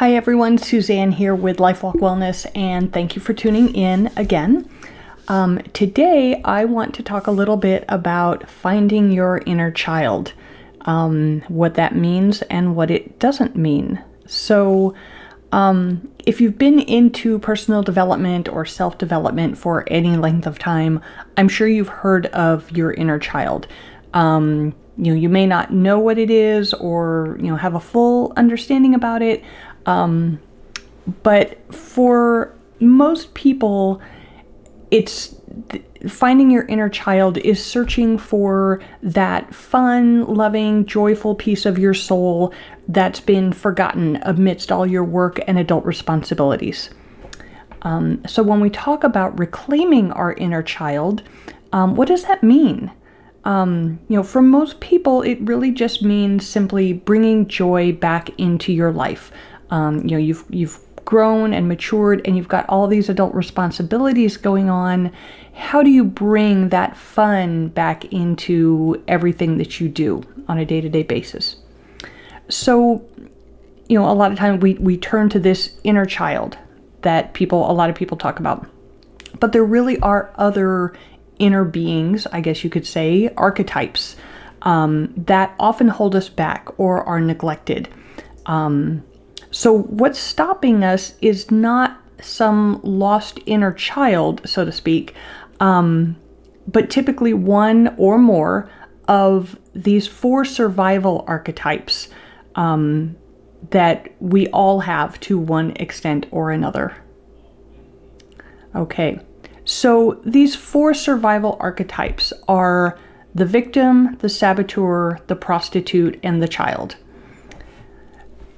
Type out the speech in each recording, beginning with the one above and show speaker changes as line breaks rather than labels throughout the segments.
Hi everyone, Suzanne here with LifeWalk Wellness, and thank you for tuning in again. Today I want to talk a little bit about finding your inner child, what that means and what it doesn't mean. So if you've been into personal development or self-development for any length of time, I'm sure you've heard of your inner child. You may not know what it is or have a full understanding about it. But for most people, it's finding your inner child is searching for that fun, loving, joyful piece of your soul that's been forgotten amidst all your work and adult responsibilities. So when we talk about reclaiming our inner child, what does that mean? For most people, it really just means simply bringing joy back into your life. You've grown and matured and you've got all these adult responsibilities going on. How do you bring that fun back into everything that you do on a day-to-day basis? So, a lot of times we turn to this inner child that a lot of people talk about. But there really are other inner beings, I guess you could say, archetypes, that often hold us back or are neglected. So what's stopping us is not some lost inner child, so to speak, but typically one or more of these 4 survival archetypes that we all have to one extent or another. Okay, so these 4 survival archetypes are the victim, the saboteur, the prostitute, and the child.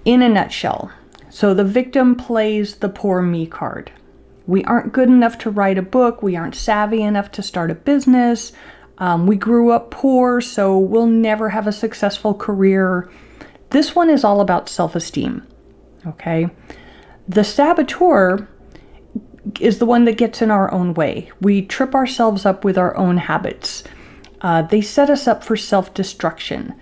In a nutshell, so the victim plays the poor me card. We aren't good enough to write a book. We aren't savvy enough to start a business. We grew up poor, so we'll never have a successful career. This one is all about self-esteem, okay? The saboteur is the one that gets in our own way. We trip ourselves up with our own habits. They set us up for self-destruction.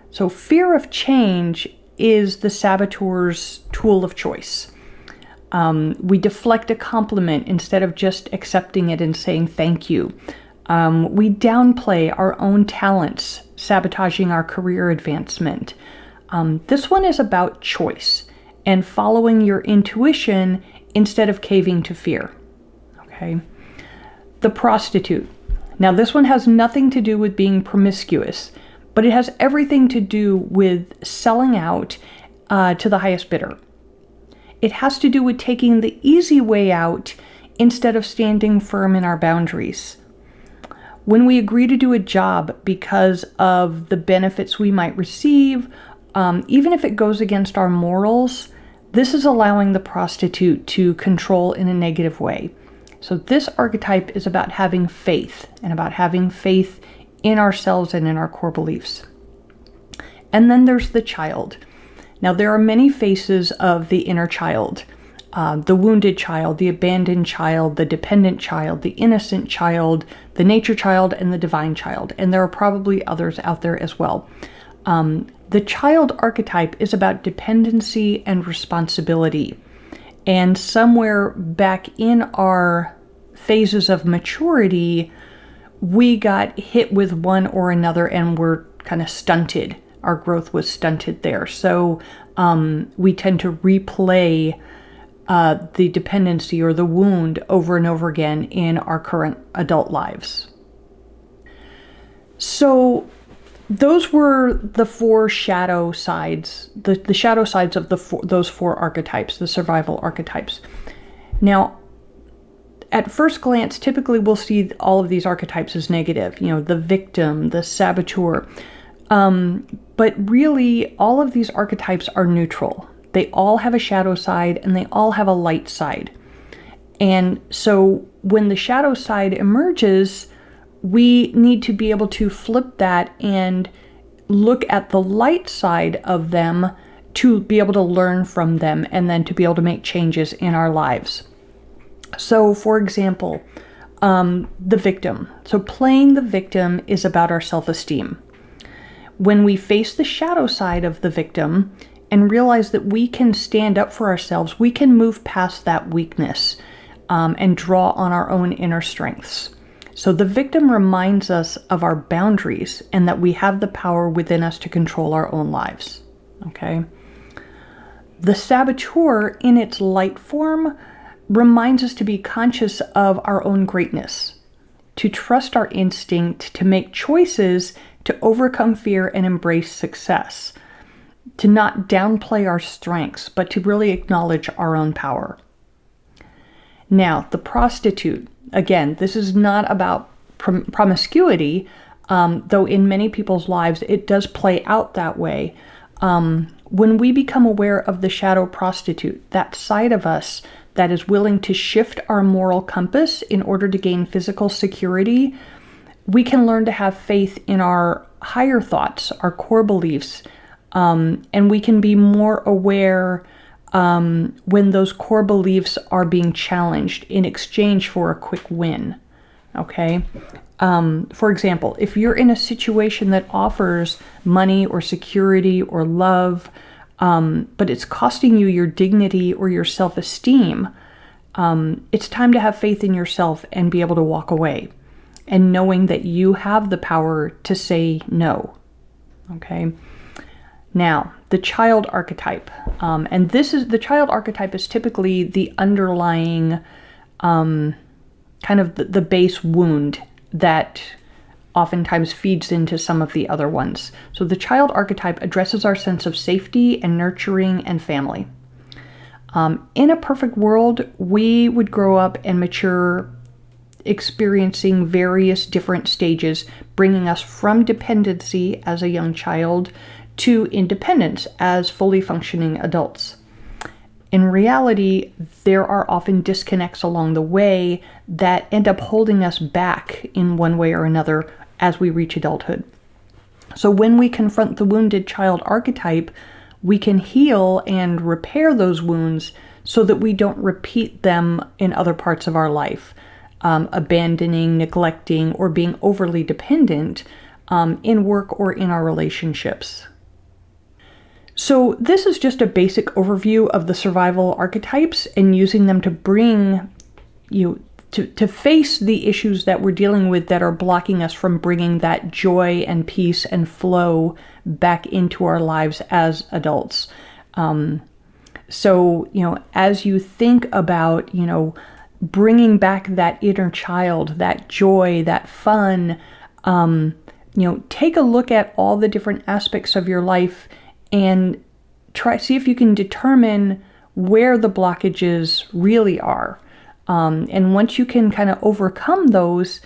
So fear of change is the saboteur's tool of choice. We deflect a compliment instead of just accepting it and saying thank you. We downplay our own talents, sabotaging our career advancement. This one is about choice and following your intuition instead of caving to fear. Okay. The prostitute. Now this one has nothing to do with being promiscuous, but it has everything to do with selling out to the highest bidder. It has to do with taking the easy way out instead of standing firm in our boundaries. When we agree to do a job because of the benefits we might receive, even if it goes against our morals, this is allowing the prostitute to control in a negative way. So this archetype is about having faith and about having faith in ourselves and in our core beliefs. And then there's the child. Now there are many faces of the inner child. The wounded child, the abandoned child, the dependent child, the innocent child, the nature child, and the divine child. And there are probably others out there as well. The child archetype is about dependency and responsibility. And somewhere back in our phases of maturity, we got hit with one or another and we're kind of stunted. Our growth was stunted there. So we tend to replay the dependency or the wound over and over again in our current adult lives. So those were the 4 shadow sides, the shadow sides of those 4 archetypes, the survival archetypes. Now, at first glance, typically we'll see all of these archetypes as negative, the victim, the saboteur. But really, all of these archetypes are neutral. They all have a shadow side and they all have a light side. And so when the shadow side emerges, we need to be able to flip that and look at the light side of them to be able to learn from them and then to be able to make changes in our lives. So, for example, the victim. So playing the victim is about our self-esteem. When we face the shadow side of the victim, and realize that we can stand up for ourselves. We can move past that weakness and draw on our own inner strengths. So the victim reminds us of our boundaries and that we have the power within us to control our own lives. Okay? The saboteur, in its light form, reminds us to be conscious of our own greatness, to trust our instinct, to make choices, to overcome fear and embrace success, to not downplay our strengths, but to really acknowledge our own power. Now, the prostitute, again, this is not about promiscuity, though in many people's lives it does play out that way. When we become aware of the shadow prostitute, that side of us that is willing to shift our moral compass in order to gain physical security, we can learn to have faith in our higher thoughts, our core beliefs, and we can be more aware when those core beliefs are being challenged in exchange for a quick win. Okay? For example, if you're in a situation that offers money or security or love, but it's costing you your dignity or your self-esteem, it's time to have faith in yourself and be able to walk away, and knowing that you have the power to say no. Okay? Now, the child archetype. And the child archetype is typically the underlying kind of the base wound that oftentimes feeds into some of the other ones. So the child archetype addresses our sense of safety and nurturing and family. In a perfect world, we would grow up and mature experiencing various different stages, bringing us from dependency as a young child to independence as fully functioning adults. In reality, there are often disconnects along the way that end up holding us back in one way or another as we reach adulthood. So when we confront the wounded child archetype, we can heal and repair those wounds so that we don't repeat them in other parts of our life, abandoning, neglecting, or being overly dependent in work or in our relationships. So this is just a basic overview of the survival archetypes and using them to bring you to face the issues that we're dealing with that are blocking us from bringing that joy and peace and flow back into our lives as adults. So, as you think about, bringing back that inner child, that joy, that fun, take a look at all the different aspects of your life and see if you can determine where the blockages really are. And once you can kind of overcome those,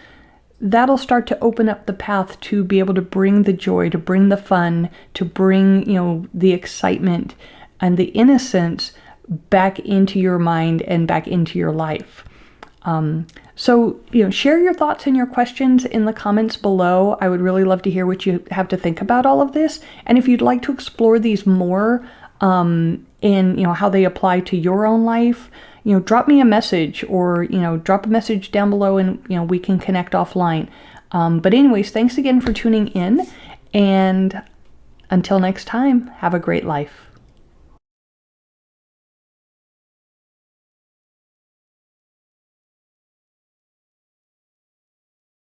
that'll start to open up the path to be able to bring the joy, to bring the fun, to bring, the excitement and the innocence back into your mind and back into your life. So, share your thoughts and your questions in the comments below. I would really love to hear what you have to think about all of this. And if you'd like to explore these more in, how they apply to your own life, drop me a message or, drop a message down below and, we can connect offline. But anyways, thanks again for tuning in. And until next time, have a great life.